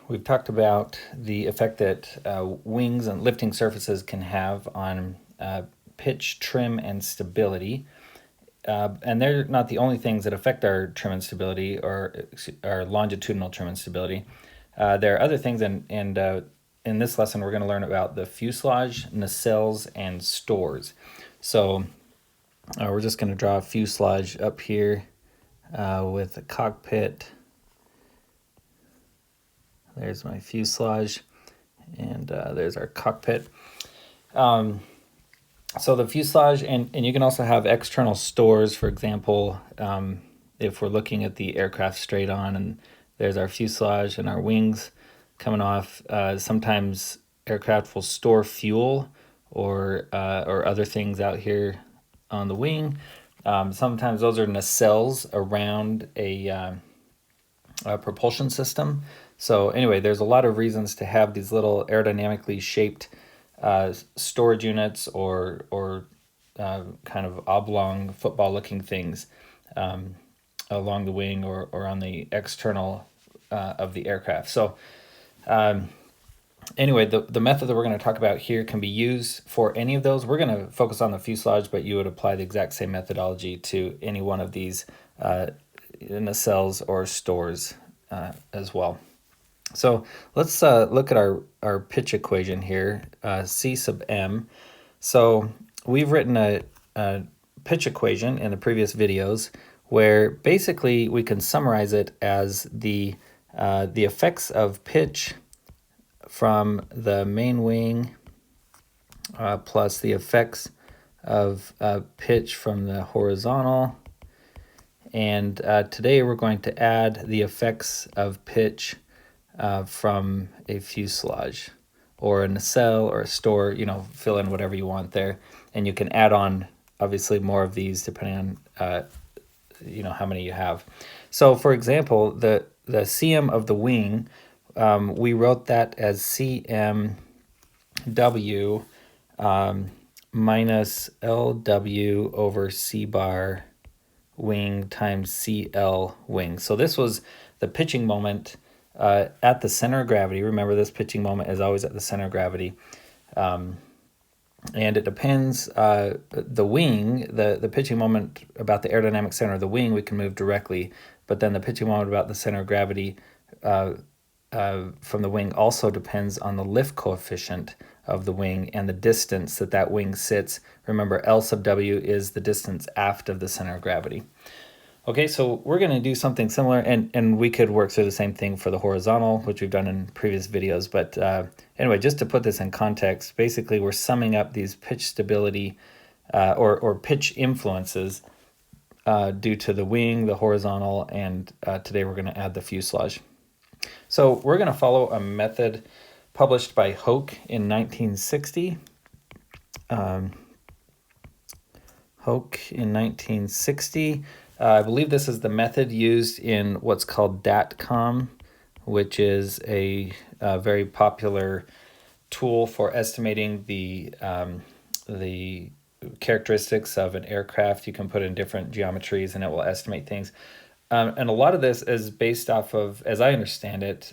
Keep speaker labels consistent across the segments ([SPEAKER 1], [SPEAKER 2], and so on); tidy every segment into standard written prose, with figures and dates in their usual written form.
[SPEAKER 1] we've talked about the effect that wings and lifting surfaces can have on pitch, trim, and stability. And they're not the only things that affect our trim and stability, or our longitudinal trim and stability. There are other things, and in this lesson, we're going to learn about the fuselage, nacelles, and stores. So we're just going to draw a fuselage up here with a cockpit. There's my fuselage, and there's our cockpit. So the fuselage, and you can also have external stores, for example, if we're looking at the aircraft straight on, and there's our fuselage and our wings coming off. Sometimes aircraft will store fuel or other things out here on the wing. Sometimes those are nacelles around a propulsion system. So anyway, there's a lot of reasons to have these little aerodynamically shaped storage units or kind of oblong football-looking things along the wing or on the external of the aircraft. So anyway, the method that we're going to talk about here can be used for any of those. We're going to focus on the fuselage, but you would apply the exact same methodology to any one of these nacelles or stores as well. So let's look at our pitch equation here, C sub m. So we've written a pitch equation in the previous videos where basically we can summarize it as the effects of pitch from the main wing plus the effects of pitch from the horizontal. And today we're going to add the effects of pitch from a fuselage or a nacelle or a store, fill in whatever you want there. And you can add on, obviously, more of these depending on, how many you have. So, for example, the CM of the wing, we wrote that as CMW minus LW over C bar wing times CL wing. So this was the pitching moment at the center of gravity. Remember, this pitching moment is always at the center of gravity. And it depends, the wing, the pitching moment about the aerodynamic center of the wing, we can move directly. But then the pitching moment about the center of gravity from the wing also depends on the lift coefficient of the wing and the distance that wing sits. Remember, L sub W is the distance aft of the center of gravity. Okay, so we're going to do something similar, and we could work through the same thing for the horizontal, which we've done in previous videos. But anyway, just to put this in context, basically we're summing up these pitch stability or pitch influences due to the wing, the horizontal, and today we're going to add the fuselage. So we're going to follow a method published by Hoke in 1960. Hoke in 1960. I believe this is the method used in what's called DATCOM, which is a very popular tool for estimating the characteristics of an aircraft. You can put in different geometries and it will estimate things. And a lot of this is based off of, as I understand it,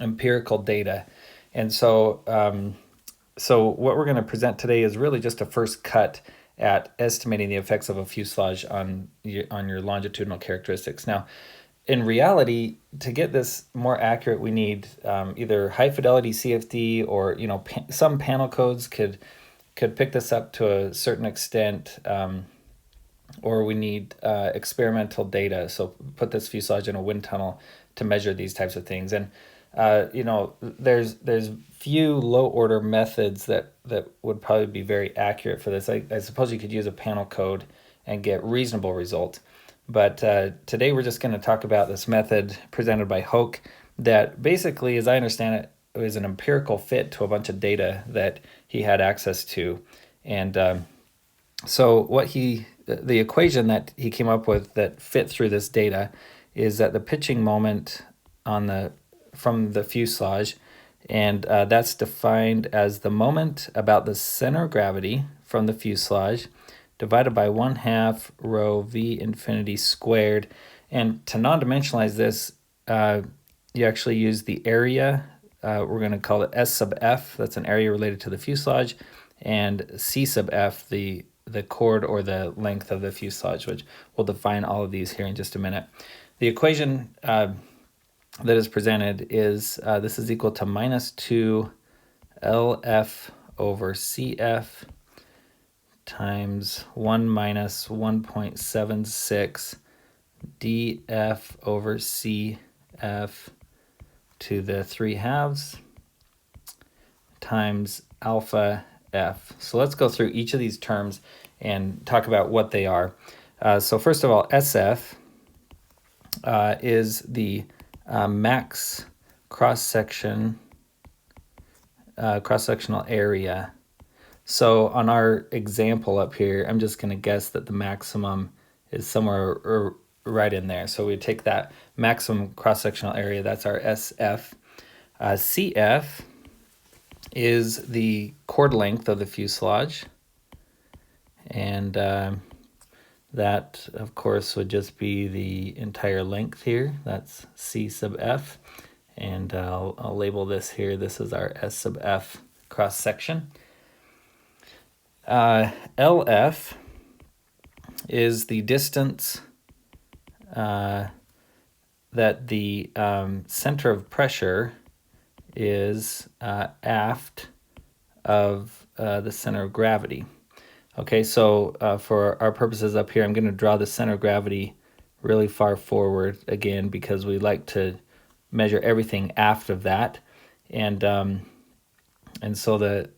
[SPEAKER 1] empirical data. And so what we're going to present today is really just a first cut at estimating the effects of a fuselage on your longitudinal characteristics. Now, in reality, to get this more accurate, we need either high fidelity CFD or some panel codes could pick this up to a certain extent, or we need experimental data. So put this fuselage in a wind tunnel to measure these types of things. And there's few low order methods that would probably be very accurate for this. I suppose you could use a panel code and get reasonable results. But today we're just going to talk about this method presented by Hoke that basically, as I understand it, is an empirical fit to a bunch of data that he had access to. And so the equation that he came up with that fit through this data is that the pitching moment from the fuselage, and that's defined as the moment about the center of gravity from the fuselage divided by 1/2 rho v infinity squared. And to non-dimensionalize this, you actually use the area. We're going to call it S sub f. That's an area related to the fuselage, and C sub f, the chord or the length of the fuselage, which we'll define all of these here in just a minute. The equation that is presented is this is equal to minus 2 LF over CF times 1 minus 1.76 DF over CF to the 3 halves times alpha F. So let's go through each of these terms and talk about what they are. So first of all, SF is the max cross-sectional area. So on our example up here, I'm just going to guess that the maximum is somewhere right in there. So we take that maximum cross-sectional area, that's our SF. CF is the chord length of the fuselage, and that of course would just be the entire length here. That's C sub F, and I'll label this here. This is our S sub F cross section. LF is the distance that the center of pressure is aft of the center of gravity. Okay, so for our purposes up here, I'm going to draw the center of gravity really far forward again because we like to measure everything aft of that, and so the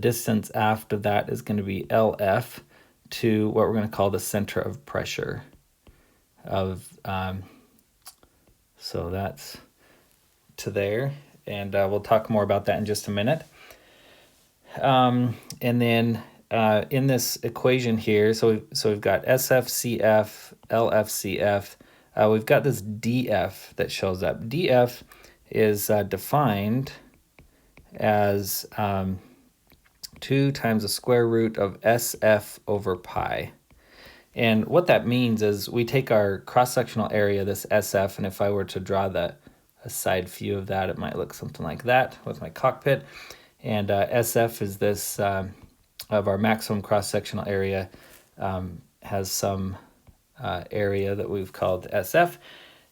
[SPEAKER 1] distance aft of that is going to be LF to what we're going to call the center of pressure of so that's to there, and we'll talk more about that in just a minute. And then in this equation here, so we've got SFCF, LFCF. We've got this DF that shows up. DF is defined as 2 times the square root of SF over pi. And what that means is we take our cross-sectional area, this SF, and if I were to draw a side view of that, it might look something like that with my cockpit. And SF is this, of our maximum cross-sectional area, has some area that we've called SF.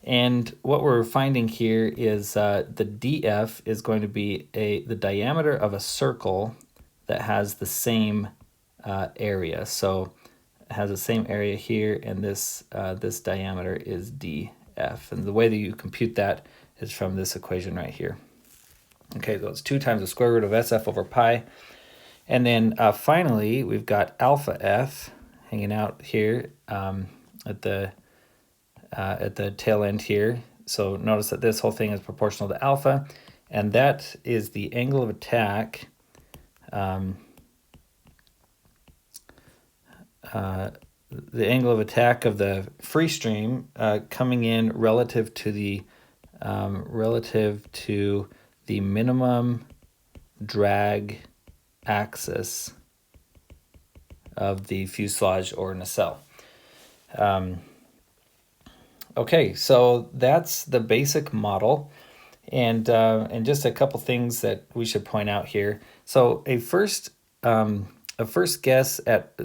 [SPEAKER 1] And what we're finding here is the DF is going to be the diameter of a circle that has the same area. So it has the same area here, and this diameter is DF. And the way that you compute that is from this equation right here. Okay, so it's 2 times the square root of SF over pi. And then finally, we've got alpha F hanging out here at the tail end here. So notice that this whole thing is proportional to alpha, and that is the angle of attack the angle of attack of the free stream coming in relative to the minimum drag axis of the fuselage or nacelle. Okay, so that's the basic model, and just a couple things that we should point out here. So a first guess at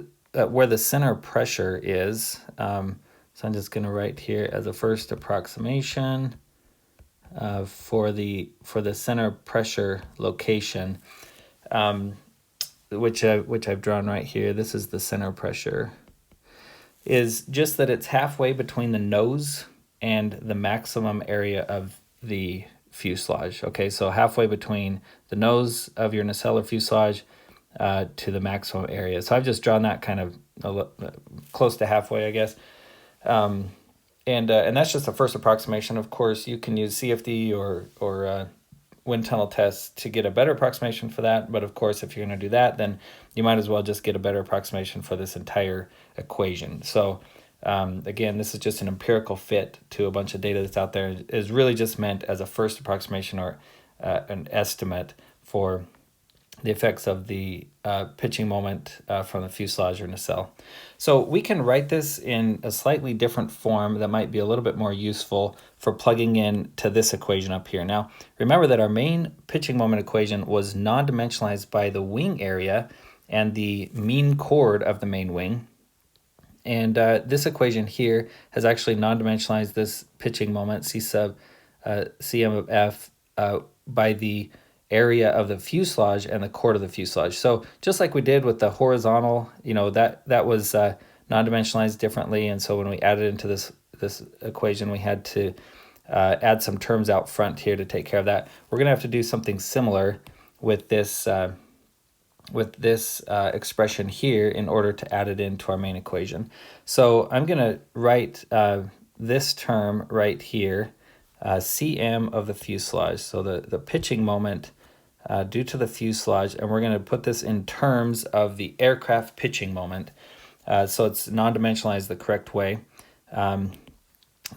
[SPEAKER 1] where the center of pressure is. So I'm just going to write here as a first approximation for the center of pressure location, which I've drawn right here. This is the center of pressure. Is just that it's halfway between the nose and the maximum area of the fuselage. Okay, so halfway between the nose of your nacelle or fuselage to the maximum area. So I've just drawn that kind of close to halfway, I guess. And that's just the first approximation. Of course, you can use CFD or wind tunnel tests to get a better approximation for that. But of course, if you're going to do that, then you might as well just get a better approximation for this entire equation. So again, this is just an empirical fit to a bunch of data that's out there. Is really just meant as a first approximation or an estimate for the effects of the pitching moment from the fuselage or nacelle. So we can write this in a slightly different form that might be a little bit more useful for plugging in to this equation up here. Now, remember that our main pitching moment equation was non-dimensionalized by the wing area and the mean chord of the main wing. And this equation here has actually non-dimensionalized this pitching moment, C sub Cm of F, by the area of the fuselage and the chord of the fuselage. So just like we did with the horizontal, that was non-dimensionalized differently. And so when we added into this equation, we had to add some terms out front here to take care of that. We're going to have to do something similar with this expression here in order to add it into our main equation. So I'm going to write this term right here, Cm of the fuselage, so the pitching moment due to the fuselage, and we're going to put this in terms of the aircraft pitching moment, so it's non-dimensionalized the correct way.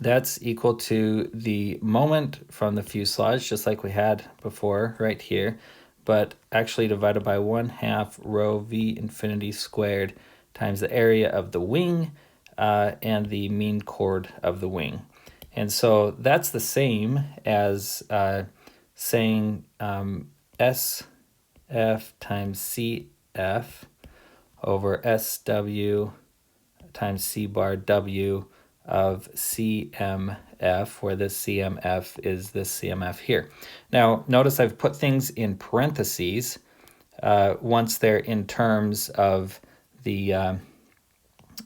[SPEAKER 1] That's equal to the moment from the fuselage, just like we had before right here, but actually divided by 1/2 rho v infinity squared times the area of the wing and the mean chord of the wing. And so that's the same as saying SF times CF over SW times C bar W of CMF, where this CMF is this CMF here. Now, notice I've put things in parentheses once they're in terms of the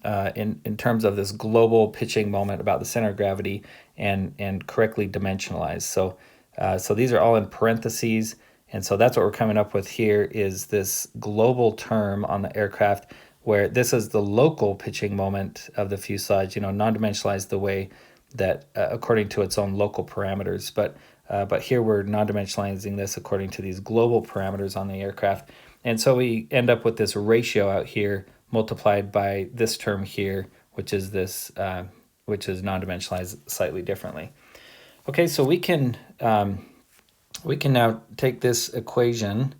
[SPEAKER 1] in terms of this global pitching moment about the center of gravity and correctly dimensionalized. So these are all in parentheses, and so that's what we're coming up with here is this global term on the aircraft, where this is the local pitching moment of the fuselage, non-dimensionalized the way that according to its own local parameters. But here we're non-dimensionalizing this according to these global parameters on the aircraft. And so we end up with this ratio out here multiplied by this term here, which is this, which is non-dimensionalized slightly differently. Okay, so we can now take this equation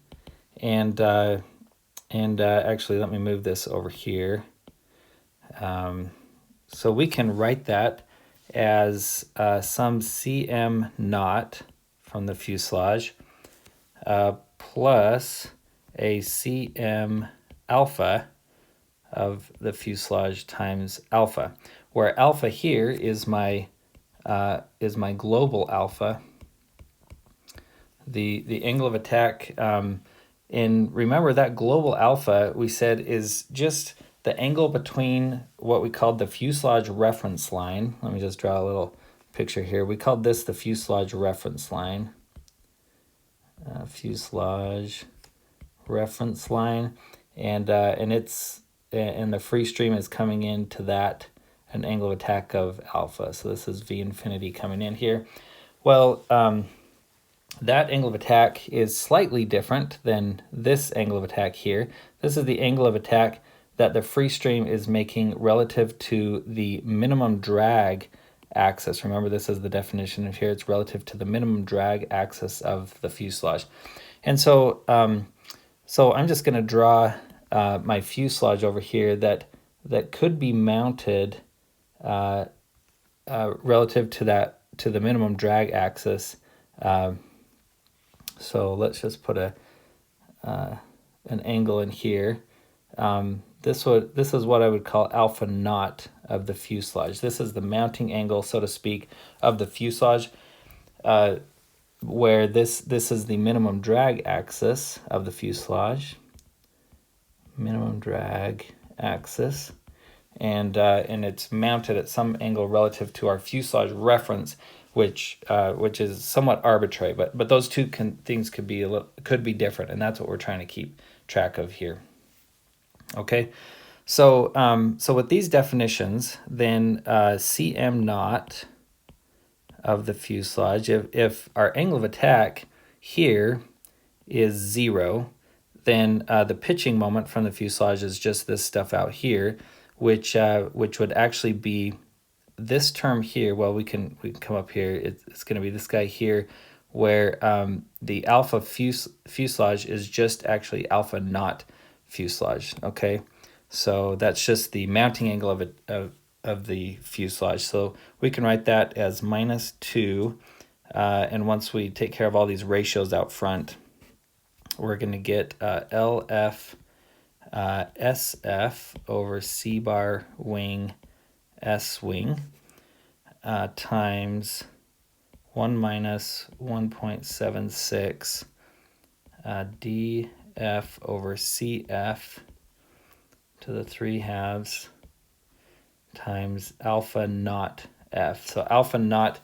[SPEAKER 1] and actually, let me move this over here. So we can write that as some Cm naught from the fuselage plus a Cm alpha of the fuselage times alpha, where alpha here is my global alpha. The angle of attack. And remember that global alpha we said is just the angle between what we called the fuselage reference line. Let me just draw a little picture here. We called this the fuselage reference line. Fuselage reference line, and the free stream is coming into that an angle of attack of alpha. So this is V infinity coming in here. Well, that angle of attack is slightly different than this angle of attack here. This is the angle of attack that the free stream is making relative to the minimum drag axis. Remember, this is the definition of here. It's relative to the minimum drag axis of the fuselage. And so, so I'm just going to draw my fuselage over here that could be mounted relative to the minimum drag axis. So let's just put an angle in here. This is what I would call alpha naught of the fuselage. This is the mounting angle, so to speak, of the fuselage, where this is the minimum drag axis of the fuselage. Minimum drag axis, and it's mounted at some angle relative to our fuselage reference, which is somewhat arbitrary, but those two things could be different, and that's what we're trying to keep track of here. Okay, so with these definitions, then Cm naught of the fuselage, if our angle of attack here is 0, then the pitching moment from the fuselage is just this stuff out here, which would actually be this term here. Well, we can come up here. It's going to be this guy here, where the alpha fuselage is just actually alpha not fuselage, okay? So that's just the mounting angle of it, of the fuselage. So we can write that as -2, and once we take care of all these ratios out front, we're going to get LF SF over C bar wing S wing times 1 minus 1.76 dF over CF to the 3 halves times alpha naught F. So alpha naught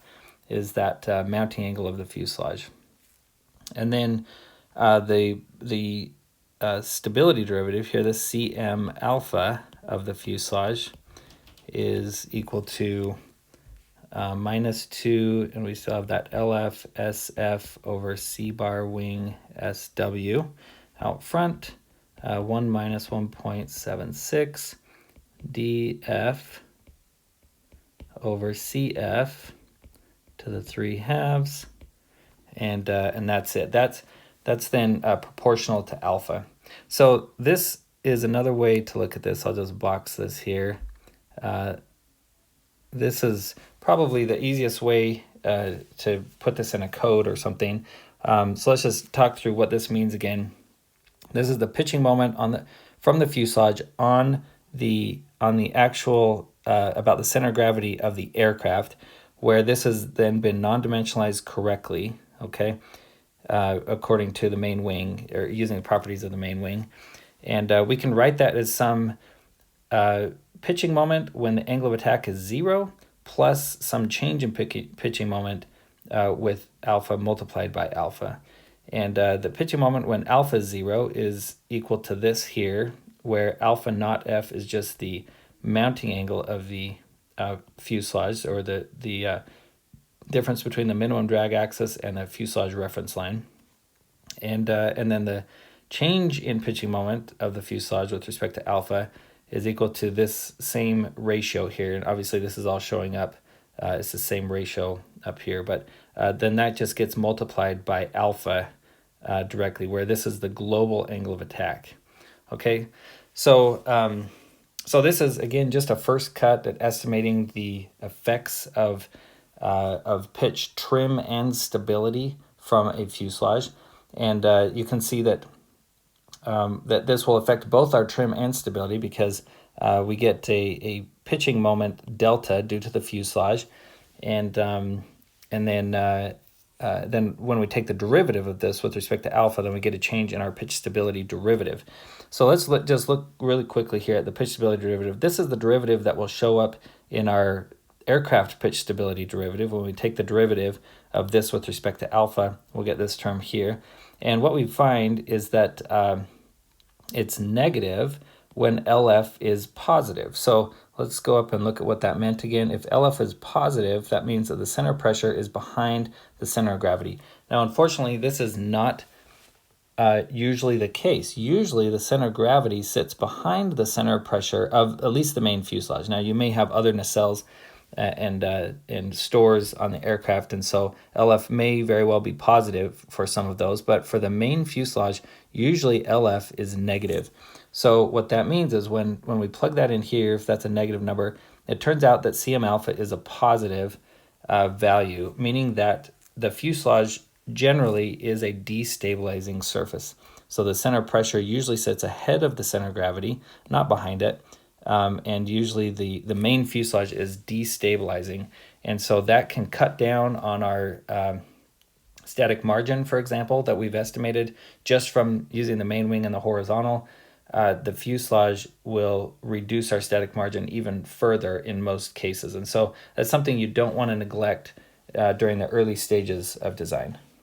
[SPEAKER 1] is that mounting angle of the fuselage. And then the stability derivative here, the Cm alpha of the fuselage, is equal to -2, and we still have that LF SF over C bar wing SW out front, 1 minus 1.76 dF over CF to the 3 halves, and that's it. That's then proportional to alpha. So this is another way to look at this. I'll just box this here. This is probably the easiest way to put this in a code or something. So let's just talk through what this means again. This is the pitching moment from the fuselage on the actual about the center of gravity of the aircraft, where this has then been non-dimensionalized correctly, okay, according to the main wing, or using the properties of the main wing. And we can write that as some pitching moment when the angle of attack is 0 plus some change in pitching moment with alpha multiplied by alpha. And the pitching moment when alpha is 0 is equal to this here, where alpha naught F is just the mounting angle of the fuselage, or the difference between the minimum drag axis and the fuselage reference line. And then the change in pitching moment of the fuselage with respect to alpha is equal to this same ratio here. And obviously this is all showing up. It's the same ratio up here, but then that just gets multiplied by alpha directly, where this is the global angle of attack. Okay, so this is again just a first cut at estimating the effects of pitch, trim, and stability from a fuselage, and you can see that that this will affect both our trim and stability, because we get a pitching moment delta due to the fuselage, and then when we take the derivative of this with respect to alpha, then we get a change in our pitch stability derivative. So let's just look really quickly here at the pitch stability derivative. This is the derivative that will show up in our aircraft pitch stability derivative. When we take the derivative of this with respect to alpha, we'll get this term here. And what we find is that it's negative when LF is positive. So let's go up and look at what that meant again. If LF is positive, that means that the center pressure is behind the center of gravity. Now, unfortunately, this is not usually the case. Usually the center of gravity sits behind the center of pressure of at least the main fuselage. Now, you may have other nacelles and stores on the aircraft, and so LF may very well be positive for some of those, but for the main fuselage, usually LF is negative. So what that means is when we plug that in here, if that's a negative number, it turns out that Cm alpha is a positive value, meaning that the fuselage generally is a destabilizing surface. So the center pressure usually sits ahead of the center of gravity, not behind it. And usually the main fuselage is destabilizing, and so that can cut down on our static margin, for example, that we've estimated just from using the main wing and the horizontal. The fuselage will reduce our static margin even further in most cases, and so that's something you don't want to neglect during the early stages of design.